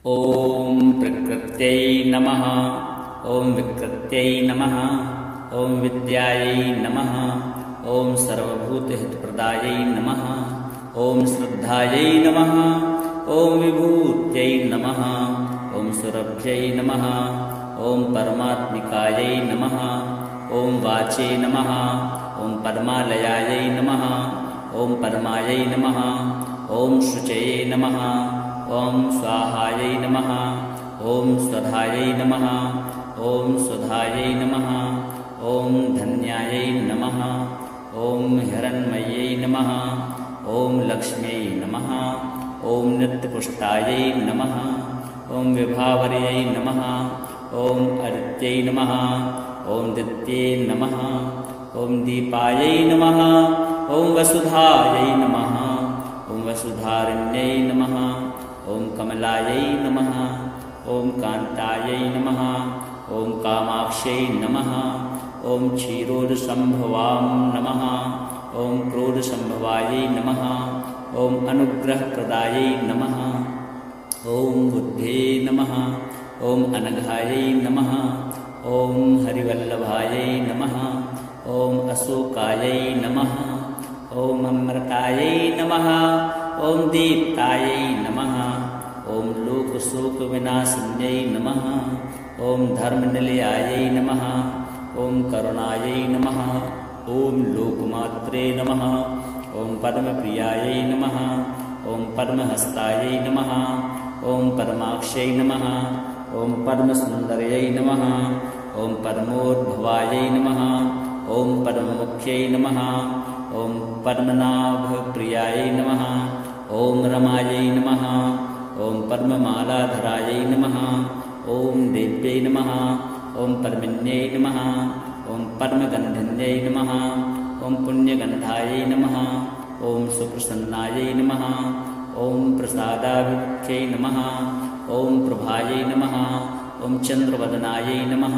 ॐ प्रकृत्यै नमः। ॐ विकृत्यै नमः। ॐ विद्यायै नमः। ॐ सर्वभूतहितप्रदायै नमः। ॐ श्रद्धायै नमः। ॐ विभूत्यै नमः। ॐ सुरभ्यै नमः। ॐ परमात्मिकायै नमः। ॐ वाचे नमः। ॐ पद्मालयायै नमः। ॐ पद्मायै नमः। ॐ शुचये नमः। ॐ स्वाहायै नमः। ॐ स्वधायै नमः। ॐ सुधायै नमः। ॐ धन्यायै नमः। ॐ हिरण्मयै नमः। ॐ लक्ष्म्यै नमः। ॐ नित्यपुष्टायै नमः। ॐ विभावर्यै नमः। ॐ अदित्यै नमः। ॐ दित्ये नमः। ॐ दीपायै नमः। ॐ वसुधायै नमः। ॐ वसुधारण्यै नमः। ॐ कमलायै नमः। ॐ कान्तायै नमः। ॐ कामाक्ष्यै नमः। ॐ क्षीरोदसम्भवां नमः। ॐ क्रोधसम्भवायै नमः। ॐ अनुग्रहप्रदायै नमः। ॐ बुद्धे नमः। ॐ अनघायै नमः। ॐ हरिवल्लभायै नमः। ॐ अशोकायै नमः। ॐ अमृतायै नमः। ॐ दीप्तायै नमः। ॐ लोकशोकविनाशिन्यै नमः। ॐ धर्मनिलयायै नमः। ॐ करुणायै नमः। ॐ लोकमात्रे नमः। ॐ पद्मप्रियायै नमः। ॐ पद्महस्तायै नमः। ॐ पद्माक्ष्यै नमः। ॐ पद्मसुन्दर्यै नमः। ॐ पद्मोद्भवायै नमः। ॐ पद्ममुख्यै नमः। ॐ पद्मनाभप्रियायै नमः। ॐ रमायै नमः। ॐ पद्ममालाधरायै नमः। ॐ देव्यै नमः। ॐ पद्मिन्यै नमः। ॐ पद्मगन्धिन्यै नमः। ॐ पुण्यगन्धायै नमः। ॐ सुप्रसन्नायै नमः। ॐ प्रसादाभिमुख्यै नमः। ॐ प्रभायै नमः। ॐ चन्द्रवदनायै नमः।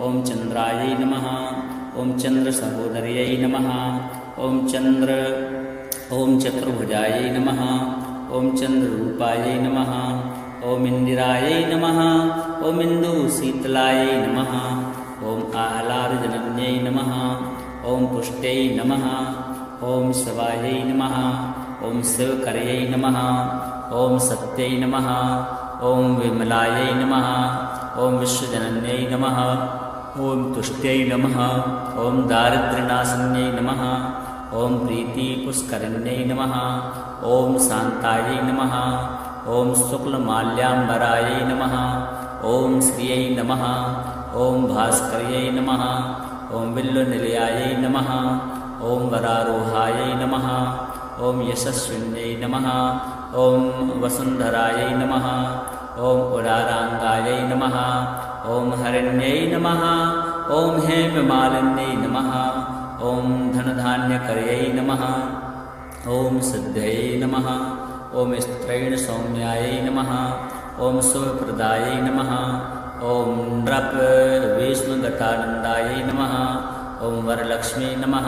ॐ चन्द्रायै नमः। ॐ चन्द्रसहोदर्यै नमः। ॐ चतुर्भुजायै नमः। ॐ चन्द्ररूपायै नमः। ॐ इन्दिरायै नमः। ॐ इन्दुशीतलायै नमः। ॐ आह्लादजनन्यै नमः। ॐ पुष्ट्यै नमः। ॐ शिवायै नमः। ॐ शिवकर्यै नमः। ॐ सत्यै नमः। ॐ विमलायै नमः। ॐ विश्वजनन्यै नमः। ॐ तुष्ट्यै नमः। ॐ दारिद्र्यनाशिन्यै नमः। ॐ प्रीतिपुष्करिण्यै नमः। ॐ शान्तायै नमः। ॐ शुक्लमाल्याम्बरायै नमः। ॐ श्रियै नमः। ॐ भास्कर्यै नमः। ॐ बिल्वनिलयायै नमः। ॐ वरारोहायै नमः। ॐ यशस्विन्यै नमः। ॐ वसुन्धरायै नमः। ॐ उदाराङ्गायै नमः। ॐ हरिण्यै नमः। ॐ हेममालिन्यै नमः। ॐ धनधान्यकर्यै नमः। ॐ सिद्धये नमः। ॐ स्त्रैणसौम्यायै नमः। ॐ शुभप्रदायै नमः। ॐ नृपविष्णुघटानन्दायै नमः। ॐ वरलक्ष्मी नमः।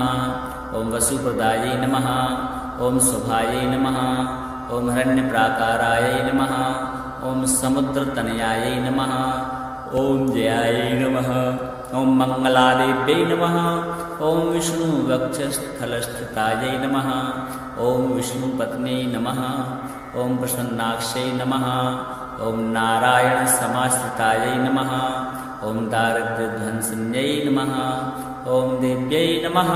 ॐ वसुप्रदायै नमः। ॐ शुभायै नमः। ॐ हिरण्यप्राकारायै नमः। ॐ समुद्रतनयायै नमः। ॐ जयायै नमः। ॐ मङ्गलादेव्यै नमः। ॐ विष्णुवक्षस्थलस्थितायै नमः। ॐ विष्णुपत्न्यै नमः। ॐ प्रसन्नाक्ष्यै नमः। ॐ नारायणसमाश्रितायै नमः। ॐ दारिद्र्यध्वंसिन्यै नमः। ॐ देव्यै नमः।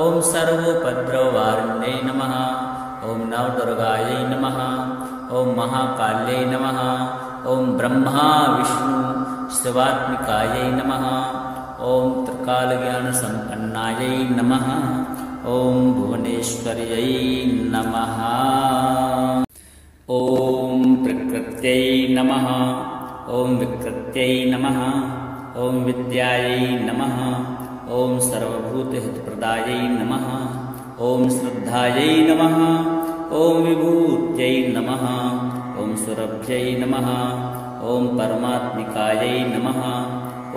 ॐ सर्वोपद्रववारिण्यै नमः। ॐ नवदुर्गायै नमः। ॐ महाकाल्यै नमः। ॐ ब्रह्मा विष्णु शिवात्मिकायै नमः। ॐ त्रिकालज्ञानसम्पन्नायै नमः। ॐ भुवनेश्वर्यै नमः। ॐ प्रकृत्यै नमः। ॐ विकृत्यै नमः। ॐ विद्यायै नमः। ॐ सर्वभूतहितप्रदायै नमः। ॐ श्रद्धायै नमः। ॐ विभूत्यै नमः। ॐ सुरभ्यै नमः। ॐ परमात्मिकायै नमः।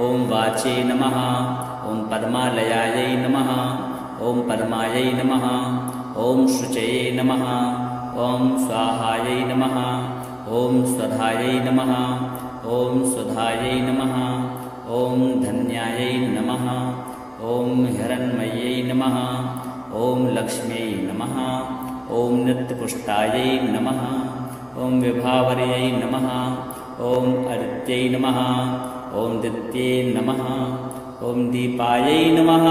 ॐ वाचे नमः। ॐ पद्मालयायै नमः। ॐ पद्मायै नमः। ॐ शुचये नमः। ॐ स्वाहायै नमः। ॐ स्वधायै नमः ॐ सुधायै नमः ॐ धन्यायै नमः ॐ हिरण्मयै नमः ॐ लक्ष्म्यै नमः ॐ नित्यपुष्टायै नमः ॐ विभावर्यै नमः ॐ अदित्यै नमः ॐ दित्ये नमः ॐ दीपायै नमः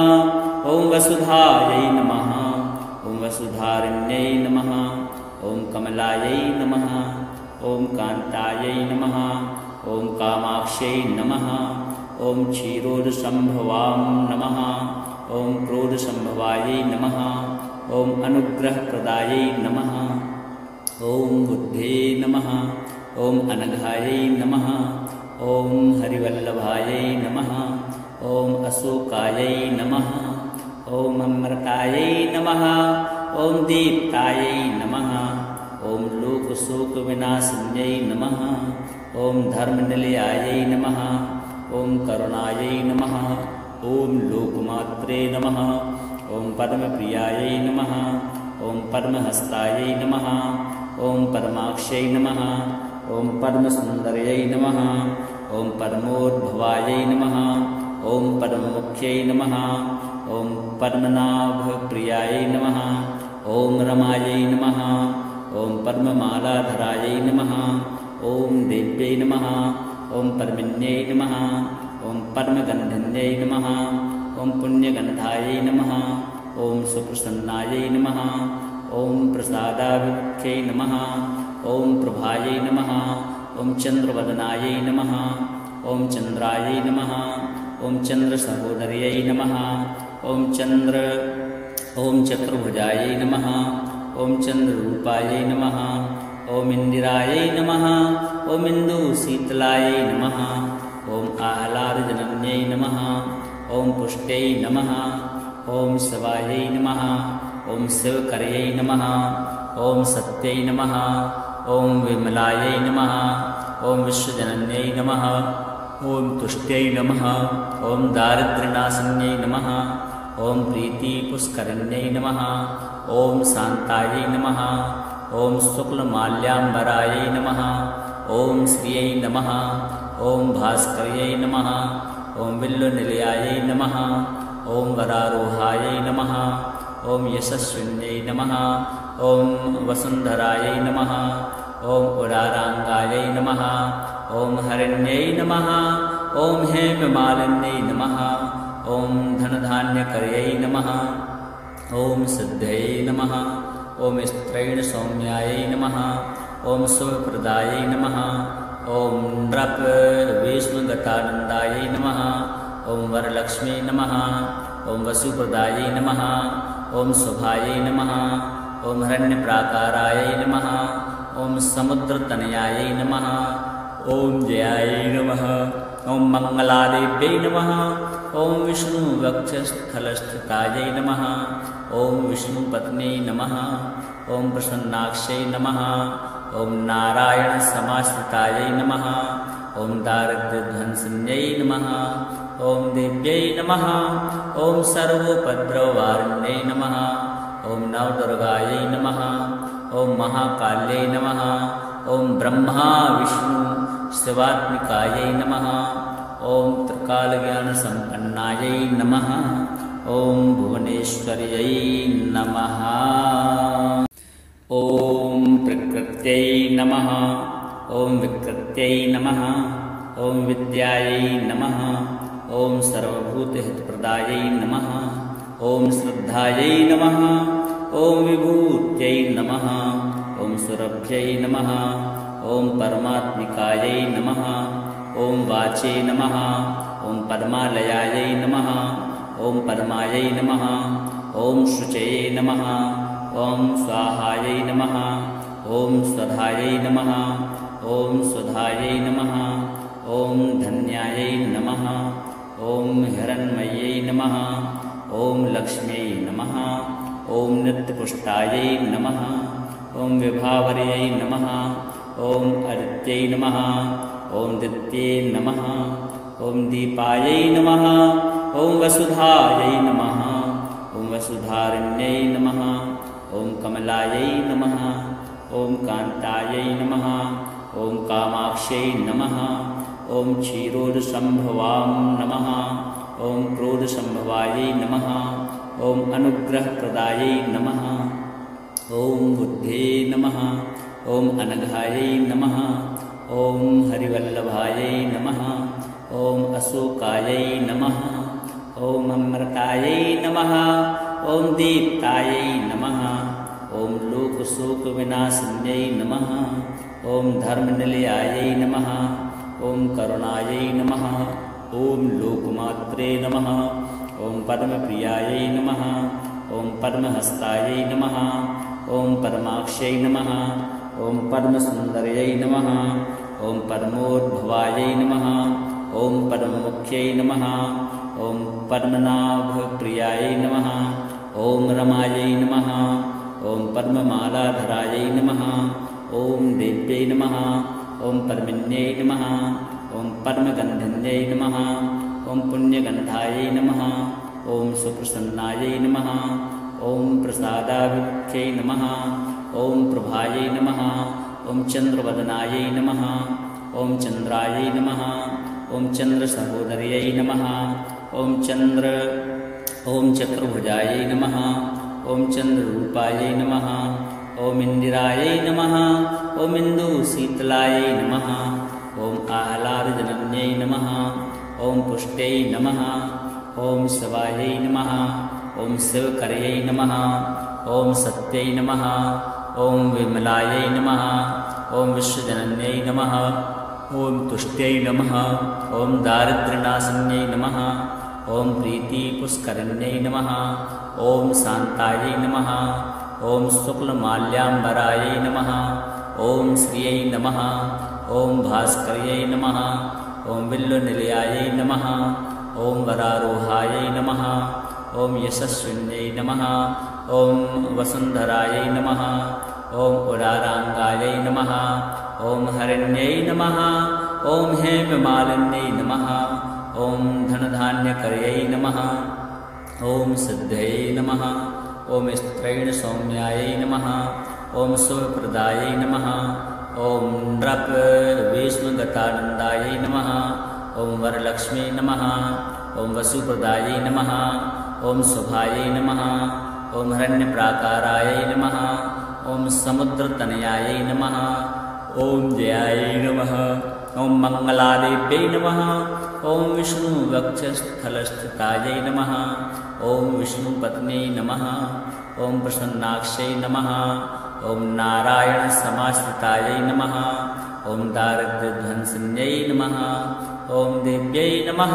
ॐ वसुधायै नमः ॐ वसुधारिण्यै नमः ॐ कमलायै नमः ॐ कान्तायै नमः ॐ कामाक्ष्यै नमः ॐ क्षीरोदसम्भवां नमः ॐ क्रोधसम्भवायै नमः ॐ अनुग्रहप्रदायै नमः ॐ बुद्धे नमः ॐ अनघायै नमः ॐ हरिवल्लभायै नमः ॐ अशोकायै नमः ॐ अमृतायै नमः ॐ दीप्तायै नमः ॐ लोकशोकविनाशिन्यै नमः ॐ धर्मनिलयायै नमः ॐ करुणायै नमः ॐ लोकमात्रे नमः ॐ पद्मप्रियायै नमः ॐ पद्महस्तायै नमः ॐ पद्माक्ष्यै नमः ॐ पद्मसुन्दर्यै नमः ॐ पद्मोद्भवायै नमः ॐ पद्ममुख्यै नमः ॐ पद्मनाभप्रियायै नमः ॐ रमायै नमः ॐ पद्ममालाधरायै नमः ॐ देव्यै नमः ॐ पद्मिन्यै नमः ॐ पद्मगन्धिन्यै नमः ॐ पुण्यगन्धायै नमः ॐ सुप्रसन्नायै नमः ॐ प्रसादाभिमुख्यै नमः ॐ प्रभायै नमः ॐ चन्द्रवदनायै नमः ॐ चन्द्रायै नमः ॐ चन्द्रसहोदर्यै नमः ॐ चतुर्भुजायै नमः ॐ चन्द्ररूपायै नमः ॐ इन्दिरायै नमः ॐ इन्दुशीतलायै नमः ॐ आह्लादजनन्यै नमः ॐ पुष्ट्यै नमः ॐ शिवायै नमः ॐ शिवकर्यै नमः ॐ सत्यै नमः ॐ विमलायै नमः ॐ विश्वजनन्यै नमः ॐ तुष्ट्यै नमः ॐ दारिद्र्यनाशिन्यै नमः ॐ प्रीतिपुष्करिण्यै नमः ॐ शान्तायै नमः ॐ शुक्लमाल्याम्बरायै नमः ॐ श्रियै नमः ॐ भास्कर्यै नमः ॐ विल्लनिलयायै नमः ॐ वरारोहायै नमः ॐ यशस्विन्यै नमः ॐ वसुन्धरायै नमः ॐ उदाराङ्गायै नमः ॐ हरिण्यै नमः ॐ हेममालिन्यै नमः ॐ धनधान्यकर्यै नमः ॐ सिद्धयै नमः ॐ स्त्रैणसौम्यायै नमः ॐ शुभप्रदायै नमः ॐ नृपविष्णुगतानन्दायै नमः ॐ वरलक्ष्मी नमः ॐ वसुप्रदायै नमः ॐ शुभायै नमः ॐ हिरण्यप्राकारायै नमः ॐ समुद्रतनयायै नमः ॐ जयायै नमः ॐ मङ्गलादेव्यै नमः ॐ विष्णुवक्षस्थलस्थितायै नमः ॐ विष्णुपत्न्यै नमः ॐ प्रसन्नाक्ष्यै नमः ॐ नारायणसमाश्रितायै नमः ॐ दारिद्र्यध्वंसिन्यै नमः ॐ देव्यै नमः ॐ सर्वोपद्रववारिण्यै नमः ॐ नवदुर्गायै नमः ॐ महाकाल्यै नमः ॐ ब्रह्मा विष्णु शिवात्मिकायै नमः ॐ त्रिकालज्ञानसम्पन्नायै नमः ॐ भुवनेश्वर्यै नमः ॐ प्रकृत्यै नमः ॐ विकृत्यै नमः ॐ विद्यायै नमः ॐ सर्वभूतहितप्रदायै नमः ॐ श्रद्धायै नमः ॐ विभूत्यै नमः ॐ सुरभ्यै नमः ॐ परमात्मिकायै नमः ॐ वाचे नमः ॐ पद्मालयायै नमः ॐ पद्मायै नमः ॐ शुचये नमः ॐ स्वाहायै नमः ॐ स्वधायै नमः ॐ सुधायै नमः ॐ धन्यायै नमः ॐ हिरण्मयै नमः ॐ लक्ष्म्यै नमः ॐ नित्यपुष्टायै नमः ॐ विभावर्यै नमः ॐ अदित्यै नमः ॐ दित्ये नमः ॐ दीपायै नमः ॐ वसुधायै नमः ॐ वसुधारिण्यै नमः ॐ कमलायै नमः ॐ कान्तायै नमः ॐ कामाक्ष्यै नमः ॐ क्षीरोदसम्भवां नमः ॐ क्रोधसम्भवायै नमः ॐ अनुग्रहप्रदायै नमः ॐ बुद्धे नमः ॐ अनघायै नमः ॐ हरिवल्लभायै नमः ॐ अशोकायै नमः ॐ अमृतायै नमः ॐ दीप्तायै नमः ॐ लोकशोकविनाशिन्यै नमः ॐ धर्मनिलयायै नमः ॐ करुणायै नमः ॐ लोकमात्रे नमः ॐ पद्मप्रियायै नमः ॐ पद्महस्तायै नमः ॐ पद्माक्ष्यै नमः ॐ पद्मसुन्दर्यै नमः ॐ पद्मोद्भवायै नमः ॐ पद्ममुख्यै नमः ॐ पद्मनाभप्रियायै नमः ॐ रमायै नमः ॐ पद्ममालाधरायै नमः ॐ देव्यै नमः ॐ पद्मिन्यै नमः ॐ पद्मगन्धिन्यै नमः ॐ पुण्यगन्धायै नमः ॐ सुप्रसन्नायै नमः ॐ प्रसादाभिमुख्यै नमः ॐ प्रभायै नमः ॐ चन्द्रवदनायै नमः ॐ चन्द्रायै नमः ॐ चन्द्रसहोदर्यै नमः ॐ चतुर्भुजायै नमः ॐ चन्द्ररूपायै नमः ॐ इन्दिरायै नमः ॐ इन्दुशीतलायै नमः ॐ आह्लादजनन्यै नमः ॐ पुष्ट्यै नमः ॐ शिवायै नमः ॐ शिवकर्यै नमः ॐ सत्यै नमः ॐ विमलायै नमः ॐ विश्वजनन्यै नमः ॐ तुष्ट्यै नमः ॐ दारिद्र्यनाशिन्यै नमः ॐ प्रीतिपुष्करिण्यै नमः ॐ शान्तायै नमः ॐ शुक्लमाल्याम्बरायै नमः ॐ श्रियै नमः ॐ भास्कर्यै नमः ॐ बिल्वनिलयायै नमः ॐ वरारोहायै नमः ॐ यशस्विन्यै नमः ॐ वसुन्धरायै नमः ॐ उदाराङ्गायै नमः ॐ हरिण्यै नमः ॐ हेममालिन्यै नमः ॐ धनधान्यकर्यै नमः ॐ सिद्धयै नमः ॐ स्त्रैणसौम्यायै नमः ॐ शुभप्रदायै नमः ॐ नृपविष्णुगतानन्दायै नमः ॐ वरलक्ष्मी नमः ॐ वसुप्रदायै नमः ॐ शुभायै नमः ॐ हिरण्यप्राकारायै नमः ॐ समुद्रतनयायै नमः ॐ जयायै नमः ॐ मङ्गलादेव्यै नमः ॐ विष्णुवक्षस्थलस्थितायै नमः ॐ विष्णुपत्न्यै नमः ॐ प्रसन्नाक्ष्यै नमः ॐ नारायणसमाश्रितायै नमः ॐ दारिद्र्यध्वंसिन्यै नमः ॐ देव्यै नमः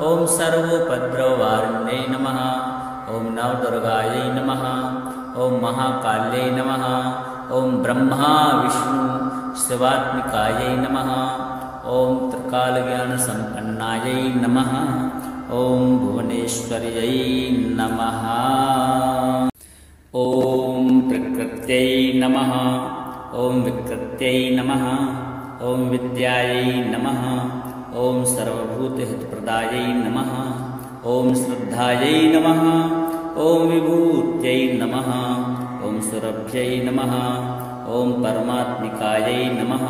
ॐ सर्वोपद्रववारिण्यै नमः ॐ नवदुर्गायै नमः ॐ महाकाल्यै नमः ॐ ब्रह्मा विष्णु शिवात्मिकायै नमः ॐ त्रिकालज्ञानसम्पन्नायै नमः ॐ भुवनेश्वर्यै नमः ॐ प्रकृत्यै नमः ॐ विकृत्यै नमः ॐ विद्यायै नमः ॐ सर्वभूतहितप्रदायै नमः ॐ श्रद्धायै नमः ॐ विभूत्यै नमः ॐ सुरभ्यै नमः ॐ परमात्मिकायै नमः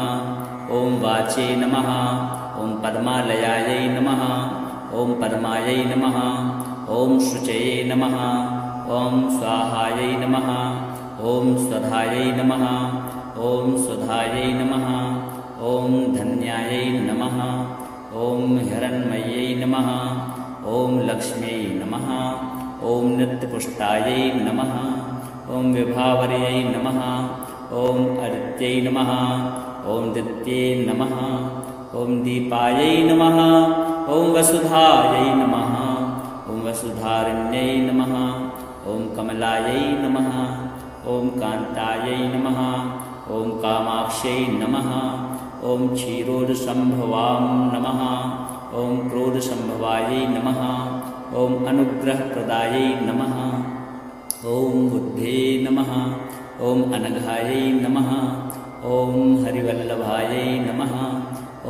ॐ वाचे नमः ॐ पद्मालयायै नमः ॐ पद्मायै नमः ॐ शुचये नमः ॐ स्वाहायै नमः ॐ स्वधायै नमः ॐ सुधायै नमः ॐ धन्यायै नमः ॐ हिरण्मयै नमः ॐ लक्ष्म्यै नमः ॐ नित्यपुष्टायै नमः ॐ विभावर्यै नमः ॐ अदित्यै नमः ॐ दित्ये नमः ॐ दीपायै नमः ॐ वसुधायै नमः ॐ वसुधारिण्यै नमः ॐ कमलायै नमः ॐ कान्तायै नमः ॐ कामाक्ष्यै नमः ॐ क्षीरोदसम्भवां नमः ॐ क्रोधसम्भवायै नमः ॐ अनुग्रहप्रदायै नमः ॐ बुद्धे नमः ॐ अनघायै नमः ॐ हरिवल्लभायै नमः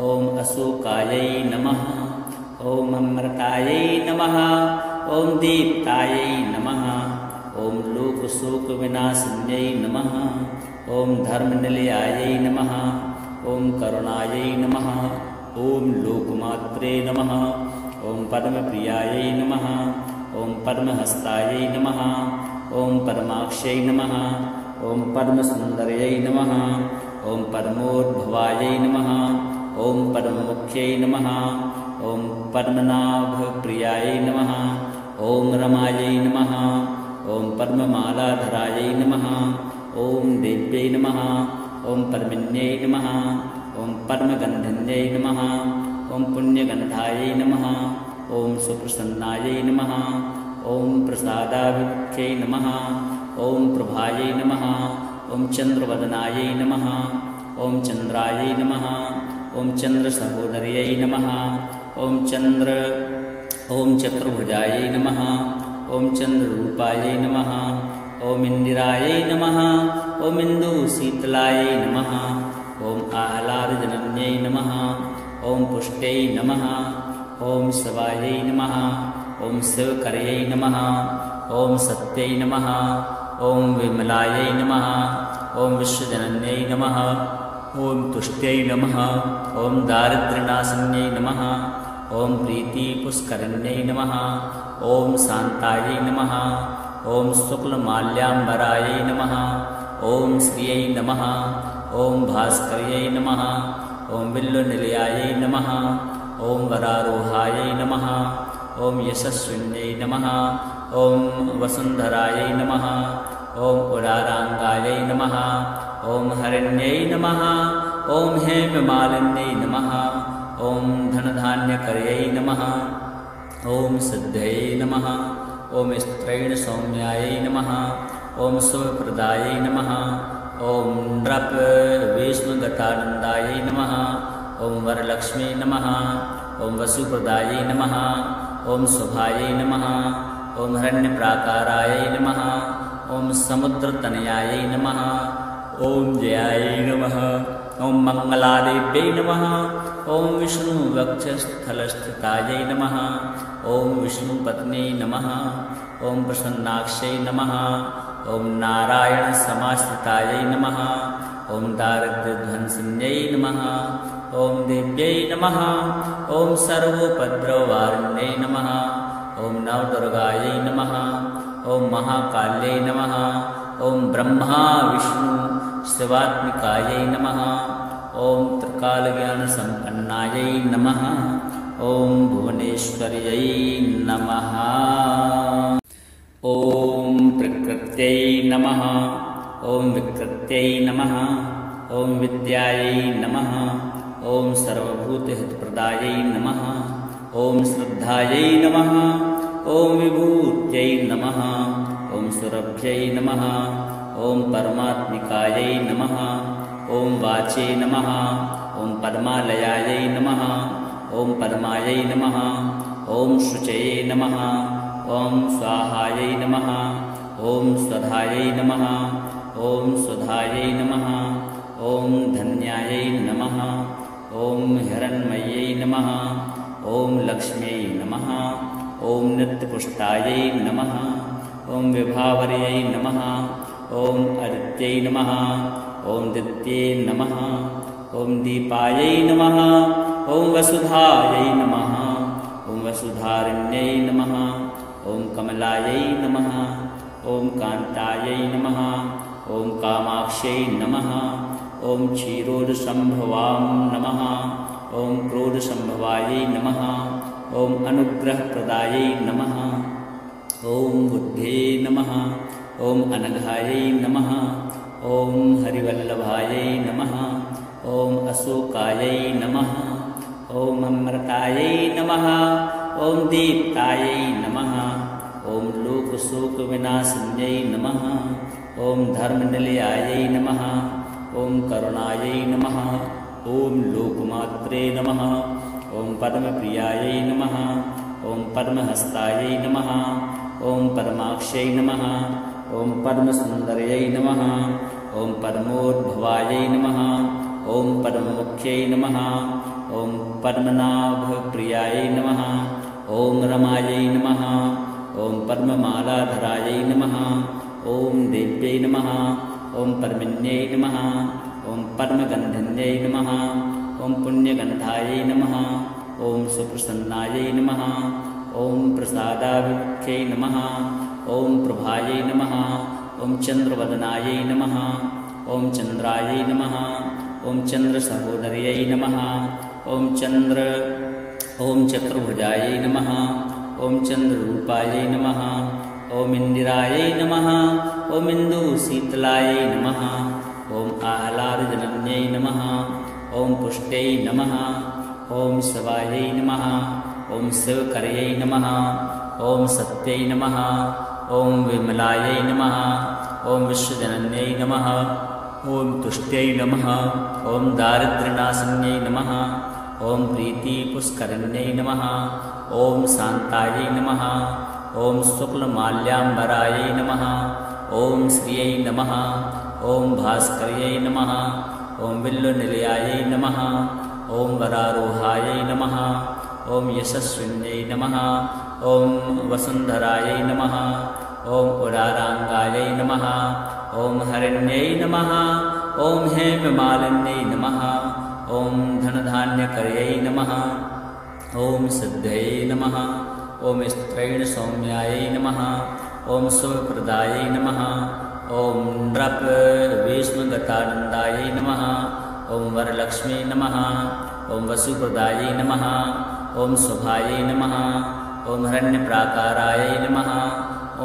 ॐ अशोकायै नमः ॐ अमृतायै नमः ॐ दीप्तायै नमः ॐ लोकशोकविनाशिन्यै नमः ॐ धर्मनिलयायै नमः ॐ करुणायै नमः ॐ लोकमात्रे नमः ॐ पद्मप्रियायै नमः ॐ पद्महस्तायै नमः ॐ पद्माक्ष्यै नमः ॐ पद्मसुन्दर्यै नमः ॐ पद्मोद्भवायै नमः ॐ पद्ममुख्यै नमः ॐ पद्मनाभप्रियायै नमः ॐ रमायै नमः ॐ पद्ममालाधरायै नमः ॐ देव्यै नमः ॐ पद्मिन्यै नमः ॐ पद्मगन्धिन्यै नमः ॐ पुण्यगन्धायै नमः ॐ सुप्रसन्नायै नमः ॐ प्रसादाभिमुख्यै नमः ॐ प्रभायै नमः ॐ चन्द्रवदनायै नमः ॐ चन्द्रायै नमः ॐ चन्द्रसहोदर्यै नमः ॐ चतुर्भुजायै नमः ॐ चन्द्ररूपायै नमः ॐ इन्दिरायै नमः ॐ इन्दुशीतलायै नमः ॐ आह्लादजनन्यै नमः ॐ पुष्ट्यै नमः ॐ शिवायै नमः ॐ शिवकर्यै नमः ॐ सत्यै नमः ॐ विमलायै नमः ॐ विश्वजनन्यै नमः ॐ तुष्ट्यै नमः ॐ दारिद्र्यनाशिन्यै नमः ॐ प्रीतिपुष्करिण्यै नमः ॐ शान्तायै नमः ॐ शुक्लमाल्याम्बरायै नमः ॐ श्रियै नमः ॐ भास्कर्यै नमः ॐ बिल्वनिलयायै नमः ॐ वरारोहायै नमः ॐ यशस्विन्यै नमः ॐ वसुन्धरायै नमः ॐ उदाराङ्गायै नमः ॐ हरिण्यै नमः ॐ हेममालिन्यै नमः ॐ धनधान्यकर्यै नमः ॐ सिद्धयै नमः ॐ स्त्रैणसौम्यायै नमः ॐ शुभप्रदायै नमः ॐ नृपविष्णुगतानन्दायै नमः ॐ वरलक्ष्मी नमः ॐ वसुप्रदायै नमः ॐ शुभायै नमः ॐ हिरण्यप्राकारायै नमः ॐ समुद्रतनयायै नमः ॐ जयायै नमः ॐ मङ्गलादेव्यै नमः ॐ विष्णुवक्षस्थलस्थितायै नमः ॐ विष्णुपत्न्यै नमः ॐ प्रसन्नाक्ष्यै नमः ॐ नारायणसमाश्रितायै नमः ॐ दारिद्र्यध्वंसिन्यै नमः ॐ देव्यै नमः ॐ सर्वोपद्रववारिण्यै नमः ॐ नवदुर्गायै नमः ॐ महाकाल्यै नमः ॐ ब्रह्मा विष्णु शिवात्मिकायै नमः ॐ त्रिकालज्ञानसम्पन्नायै नमः ॐ भुवनेश्वर्यै नमः ॐ प्रकृत्यै नमः ॐ विकृत्यै नमः ॐ विद्यायै नमः ॐ सर्वभूतहितप्रदायै नमः ॐ श्रद्धायै नमः ॐ विभूत्यै नमः ॐ सुरभ्यै नमः ॐ परमात्मिकायै नमः ॐ वाचे नमः ॐ पद्मालयायै नमः ॐ पद्मायै नमः ॐ शुचये नमः ॐ स्वाहायै नमः ॐ स्वधायै नमः ॐ सुधायै नमः ॐ धन्यायै नमः ॐ हिरण्मयै नमः ॐ लक्ष्म्यै नमः ॐ नित्यपुष्टायै नमः ॐ विभावर्यै नमः ॐ अदित्यै नमः ॐ दित्ये नमः ॐ दीपायै नमः ॐ वसुधायै नमः ॐ वसुधारिण्यै नमः ॐ कमलायै नमः ॐ कान्तायै नमः ॐ कामाक्ष्यै नमः ॐ क्षीरोदसम्भवां नमः ॐ क्रोधसम्भवायै नमः ॐ अनुग्रहप्रदायै नमः ॐ बुद्धे नमः ॐ अनघायै नमः ॐ हरिवल्लभायै नमः ॐ अशोकायै नमः ॐ अमृतायै नमः ॐ दीप्तायै नमः ॐ लोकशोकविनाशिन्यै नमः ॐ धर्मनिलयायै नमः ॐ करुणायै नमः ॐ लोकमात्रे नमः ॐ पद्मप्रियायै नमः ॐ पद्महस्तायै नमः ॐ पद्माक्ष्यै नमः ॐ पद्मसुन्दर्यै नमः ॐ पद्मोद्भवायै नमः ॐ पद्ममुख्यै नमः ॐ पद्मनाभप्रियायै नमः ॐ रमायै नमः ॐ पद्ममालाधरायै नमः ॐ देव्यै नमः ॐ पद्मिन्यै नमः ॐ पद्मगन्धिन्यै नमः ॐ पुण्यगन्धायै नमः ॐ सुप्रसन्नायै नमः ॐ प्रसादाभिमुख्यै नमः ॐ प्रभायै नमः ॐ चन्द्रवदनायै नमः ॐ चन्द्रायै नमः ॐ चन्द्रसहोदर्यै नमः ॐ चतुर्भुजायै नमः ॐ चन्द्ररूपायै नमः ॐ इन्दिरायै नमः ॐ इन्दुशीतलायै नमः ॐ आह्लादजनन्यै नमः ॐ पुष्ट्यै नमः ॐ शिवायै नमः ॐ शिवकर्यै नमः ॐ सत्यै नमः ॐ विमलायै नमः ॐ विश्वजनन्यै नमः ॐ तुष्ट्यै नमः ॐ दारिद्र्यनाशिन्यै नमः ॐ प्रीतिपुष्करिण्यै नमः ॐ शान्तायै नमः ॐ शुक्लमाल्याम्बरायै नमः ॐ श्रियै नमः ॐ भास्कर्यै नमः ॐ बिल्वनिलयायै नमः ॐ वरारोहायै नमः ॐ यशस्विन्यै नमः ॐ वसुन्धरायै नमः ॐ उदाराङ्गायै नमः ॐ हरिण्यै नमः ॐ हेममालिन्यै नमः ॐ धनधान्यकर्यै नमः ॐ सिद्धयै नमः ॐ स्त्रैणसौम्यायै नमः ॐ शुभप्रदायै नमः ॐ नृपविष्णुगतानन्दायै नमः ॐ वरलक्ष्मी नमः ॐ वसुप्रदायै नमः ॐ शुभायै नमः ॐ हिरण्यप्राकारायै नमः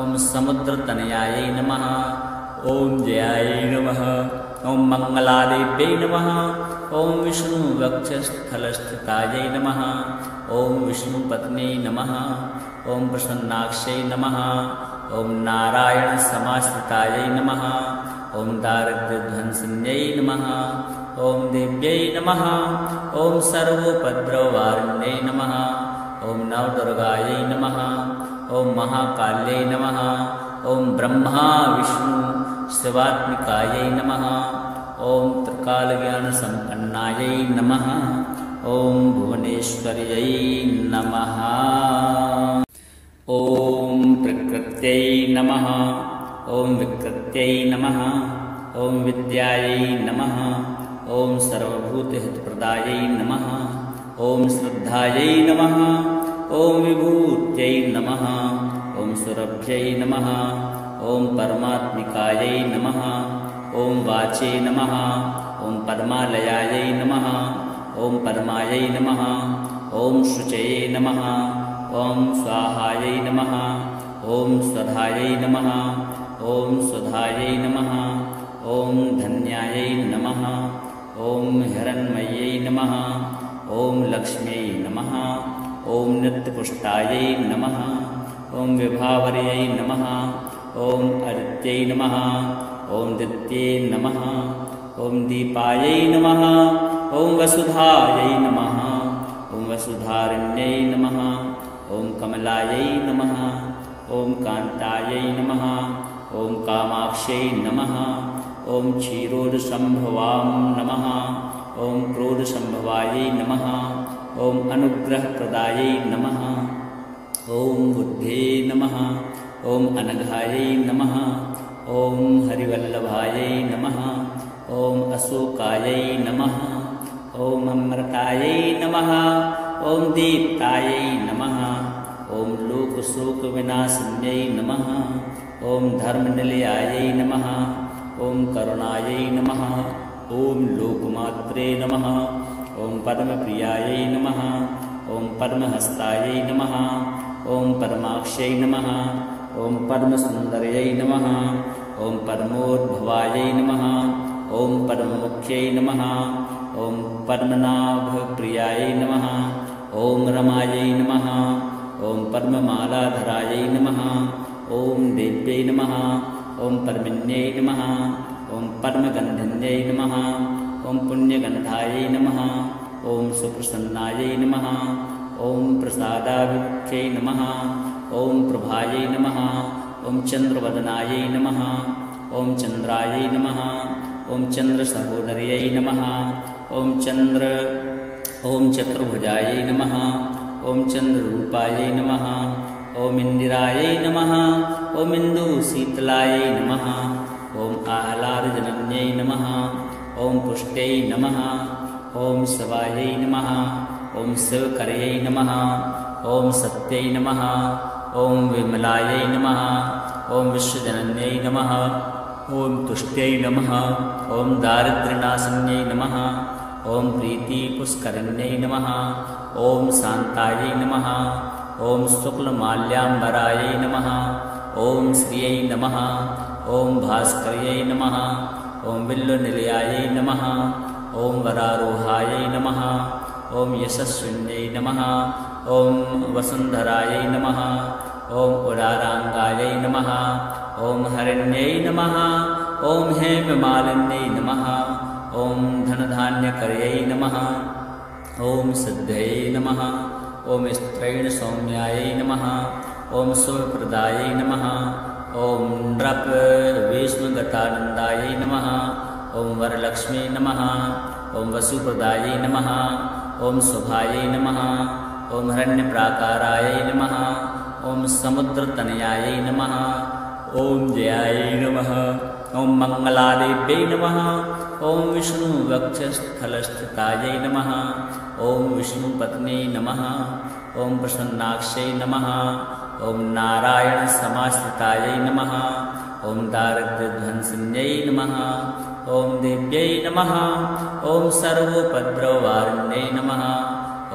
ॐ समुद्रतनयायै नमः ॐ जयायै नमः ॐ मङ्गलादेव्यै नमः ॐ विष्णुवक्षस्थलस्थितायै नमः ॐ विष्णुपत्न्यै नमः ॐ प्रसन्नाक्षै नमः ॐ नारायणसमाश्रितायै नमः ॐ दारिद्र्यध्वंसिन्यै नमः ॐ देव्यै नमः ॐ सर्वोपद्रववारिण्यै नमः ॐ नवदुर्गायै नमः ॐ महाकाल्यै नमः ॐ ब्रह्मा विष्णु शिवात्मिकायै नमः ॐ त्रिकालज्ञानसम्पन्नायै नमः ॐ भुवनेश्वर्यै नमः ॐ प्रकृत्यै नमः ॐ विकृत्यै नमः ॐ विद्यायै नमः ॐ सर्वभूतहितप्रदायै नमः ॐ श्रद्धायै नमः ॐ विभूत्यै नमः ॐ सुरभ्यै नमः ॐ परमात्मिकायै नमः ॐ वाचे नमः ॐ पद्मालयायै नमः ॐ पद्मायै नमः ॐ शुचये नमः ॐ स्वाहायै नमः ॐ स्वधायै नमः ॐ सुधायै नमः ॐ धन्यायै नमः ॐ हिरण्मयै नमः ॐ लक्ष्म्यै नमः ॐ नित्यपुष्टायै नमः ॐ विभावर्यै नमः ॐ अदित्यै नमः ॐ दित्ये नमः ॐ दीपायै नमः ॐ वसुधायै नमः ॐ वसुधारिण्यै नमः ॐ कमलायै नमः ॐ कान्तायै नमः ॐ कामाक्ष्यै नमः ॐ क्षीरोदसम्भवां नमः ॐ क्रोधसम्भवायै नमः ॐ अनुग्रहप्रदायै नमः ॐ बुद्धे नमः ॐ अनघायै नमः ॐ हरिवल्लभायै नमः ॐ अशोकायै नमः ॐ अमृतायै नमः ॐ दीप्तायै नमः ॐ लोकशोकविनाशिन्यै नमः ॐ धर्मनिलयायै नमः ॐ करुणायै नमः ॐ लोकमात्रे नमः ॐ पद्मप्रियायै नमः ॐ पद्महस्तायै नमः ॐ पद्माक्ष्यै नमः ॐ पद्मसुन्दर्यै नमः ॐ पद्मोद्भवायै नमः ॐ पद्ममुख्यै नमः ॐ पद्मनाभप्रियायै नमः ॐ रमायै नमः ॐ पद्ममालाधरायै नमः ॐ देव्यै नमः ॐ पद्मिन्यै नमः ॐ पद्मगन्धिन्यै नमः ॐ पुण्यगन्धायै नमः ॐ सुप्रसन्नायै नमः ॐ प्रसादाभिमुख्यै नमः ॐ प्रभायै नमः ॐ चन्द्रवदनायै नमः ॐ चन्द्रायै नमः ॐ चन्द्रसहोदर्यै नमः ॐ चतुर्भुजायै नमः ॐ चन्द्ररूपायै नमः ॐ इन्दिरायै नमः ॐ इन्दुशीतलायै नमः ॐ आह्लादजनन्यै नमः ॐ पुष्ट्यै नमः ॐ शिवायै नमः ॐ शिवकर्यै नमः ॐ सत्यै नमः ॐ विमलायै नमः ॐ विश्वजनन्यै नमः ॐ तुष्ट्यै नमः ॐ दारिद्र्यनाशिन्यै नमः ॐ प्रीतिपुष्करिण्यै नमः ॐ शान्तायै नमः ॐ शुक्लमाल्याम्बरायै नमः ॐ श्रियै नमः ॐ भास्कर्यै नमः ॐ बिल्वनिलयायै नमः ॐ वरारोहायै नमः ॐ यशस्विन्यै नमः ॐ वसुन्धरायै नमः ॐ उदाराङ्गायै नमः ॐ हरिण्यै नमः ॐ हेममालिन्यै नमः ॐ धनधान्यकर्यै नमः ॐ सिद्धयै नमः ॐ स्त्रैणसौम्यायै नमः ॐ शुभप्रदायै नमः ॐ नृपविष्णुगतानन्दायै नमः ॐ वरलक्ष्मी नमः ॐ वसुप्रदायै नमः ॐ शुभायै नमः ॐ हिरण्यप्राकारायै नमः ॐ समुद्रतनयायै नमः ॐ जयायै नमः ॐ मङ्गलादेव्यै नमः ॐ विष्णुवक्षस्थलस्थितायै नमः ॐ विष्णुपत्न्यै नमः ॐ प्रसन्नाक्षै नमः ॐ नारायणसमाश्रितायै नमः ॐ दारिद्र्यध्वंसिन्यै नमः ॐ देव्यै नमः ॐ सर्वोपद्रववारिण्यै नमः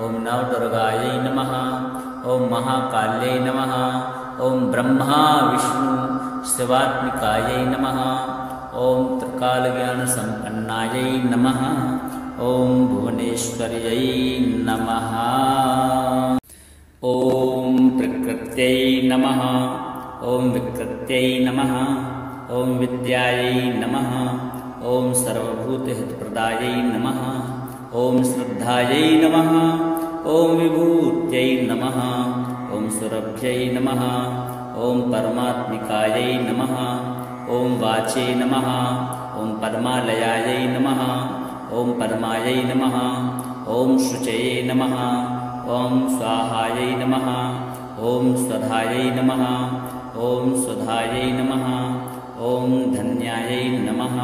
ॐ नवदुर्गायै नमः ॐ महाकाल्यै नमः ॐ ब्रह्मा विष्णु शिवात्मिकायै नमः ॐ त्रिकालज्ञानसम्पन्नायै नमः ॐ भुवनेश्वर्यै नमः ॐ प्रकृत्यै नमः ॐ विकृत्यै नमः ॐ विद्यायै नमः ॐ सर्वभूतहितप्रदायै नमः ॐ श्रद्धायै नमः ॐ विभूत्यै नमः ॐ सुरभ्यै नमः ॐ परमात्मिकायै नमः ॐ वाचे नमः ॐ पद्मालयायै नमः ॐ पद्मायै नमः ॐ शुचये नमः ॐ स्वाहायै नमः ॐ स्वधायै नमः ॐ सुधायै नमः ॐ धन्यायै नमः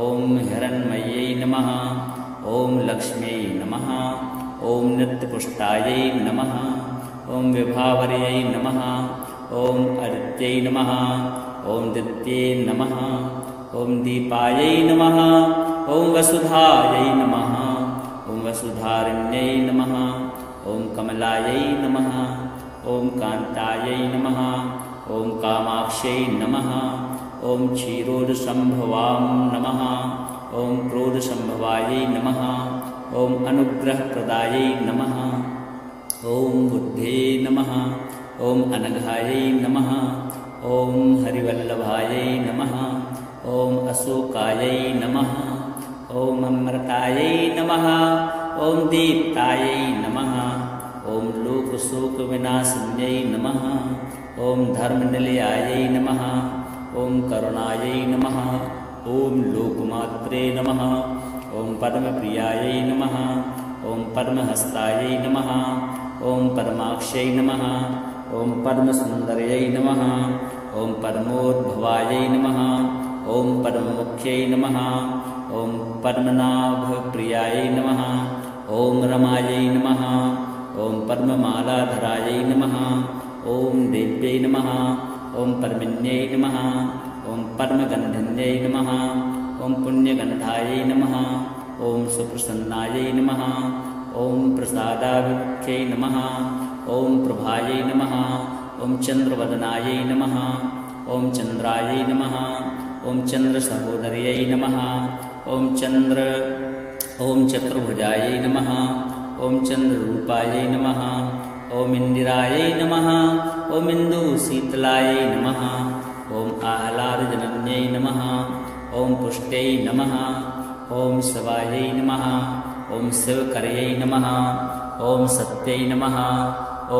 ॐ हिरण्मयै नमः ॐ लक्ष्म्यै नमः ॐ नित्यपुष्टायै नमः ॐ विभावर्यै नमः ॐ अदित्यै नमः ॐ दित्ये नमः ॐ दीपायै नमः ॐ वसुधायै नमः ॐ वसुधारिण्यै नमः ॐ कमलायै नमः ॐ कान्तायै नमः ॐ कामाक्ष्यै नमः ॐ क्षीरोदसम्भवां नमः ॐ क्रोधसम्भवायै नमः ॐ अनुग्रहप्रदायै नमः ॐ बुद्धे नमः ॐ अनघायै नमः ॐ हरिवल्लभायै नमः ॐ अशोकायै नमः ॐ अमृतायै नमः ॐ दीप्तायै नमः ॐ लोकशोकविनाशिन्यै नमः ॐ धर्मनिलयायै नमः ॐ करुणायै नमः ॐ लोकमात्रे नमः ॐ पद्मप्रियायै नमः ॐ पद्महस्तायै नमः ॐ पद्माक्ष्यै नमः ॐ पद्मसुन्दर्यै नमः ॐ पद्मोद्भवायै नमः ॐ पद्ममुख्यै नमः ॐ पद्मनाभप्रियायै नमः ॐ रमायै नमः ॐ पद्ममालाधरायै नमः ॐ देव्यै नमः ॐ पद्मिन्यै नमः ॐ पद्मगन्धिन्यै नमः ॐ पुण्यगन्धायै नमः ॐ सुप्रसन्नायै नमः ॐ प्रसादाभिमुख्यै नमः ॐ प्रभायै नमः ॐ चन्द्रवदनायै नमः ॐ चन्द्रायै नमः ॐ चन्द्रसहोदर्यै नमः ॐ चतुर्भुजायै नमः ॐ चन्द्ररूपायै नमः ॐ इन्दिरायै नमः ॐ इन्दुशीतलायै नमः ॐ आह्लादजनन्यै नमः ॐ पुष्ट्यै नमः ॐ शिवायै नमः ॐ शिवकर्यै नमः ॐ सत्यै नमः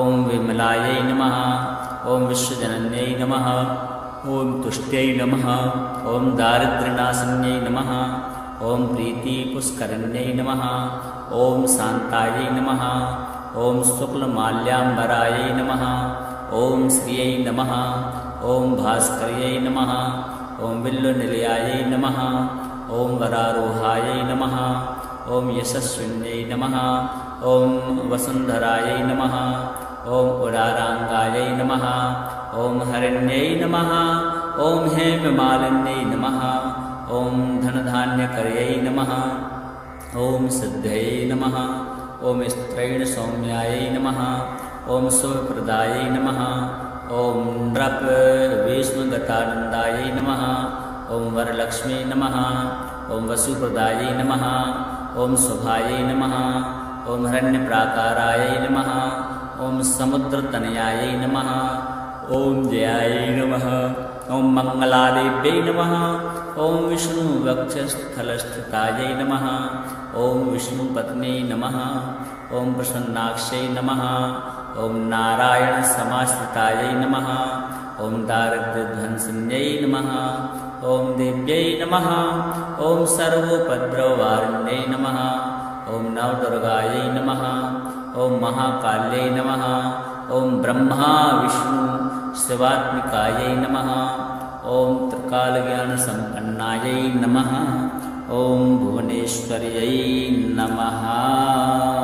ॐ विमलायै नमः ॐ विश्वजनन्यै नमः ॐ तुष्ट्यै नमः ॐ दारिद्र्यनाशिन्यै नमः ॐ प्रीतिपुष्करिण्यै नमः ॐ शान्तायै नमः ॐ शुक्लमाल्याम्बरायै नमः ॐ श्रियै नमः ॐ भास्कर्यै नमः ॐ बिल्वनिलयायै नमः ॐ वरारोहायै नमः ॐ यशस्विन्यै नमः ॐ वसुन्धरायै नमः ॐ उदाराङ्गायै नमः ॐ हरिण्यै नमः ॐ हेममालिन्यै नमः ॐ धनधान्यकर्यै नमः ॐ सिद्धयै नमः ॐ स्त्रैणसौम्यायै नमः ॐ शुभप्रदायै नमः ॐ नृप विष्णुगतानन्दायै नमः ॐ वरलक्ष्मी नमः ॐ वसुप्रदायै नमः ॐ शुभायै नमः ॐ हिरण्यप्राकारायै नमः ॐ समुद्रतनयायै नमः ॐ जयायै नमः ॐ मङ्गलादेव्यै नमः ॐ विष्णुवक्षस्थलस्थितायै नमः ॐ विष्णुपत्न्यै नमः ॐ प्रसन्नाक्षै नमः ॐ नारायणसमाश्रितायै नमः ॐ दारिद्र्यध्वंसिन्यै नमः ॐ देव्यै नमः ॐ सर्वोपद्रववारिण्यै नमः ॐ नवदुर्गायै नमः ॐ महाकाल्यै नमः ॐ ब्रह्मा विष्णु शिवात्मिकायै नमः ॐ त्रिकालज्ञानसम्पन्नायै नमः ॐ भुवनेश्वर्यै नमः।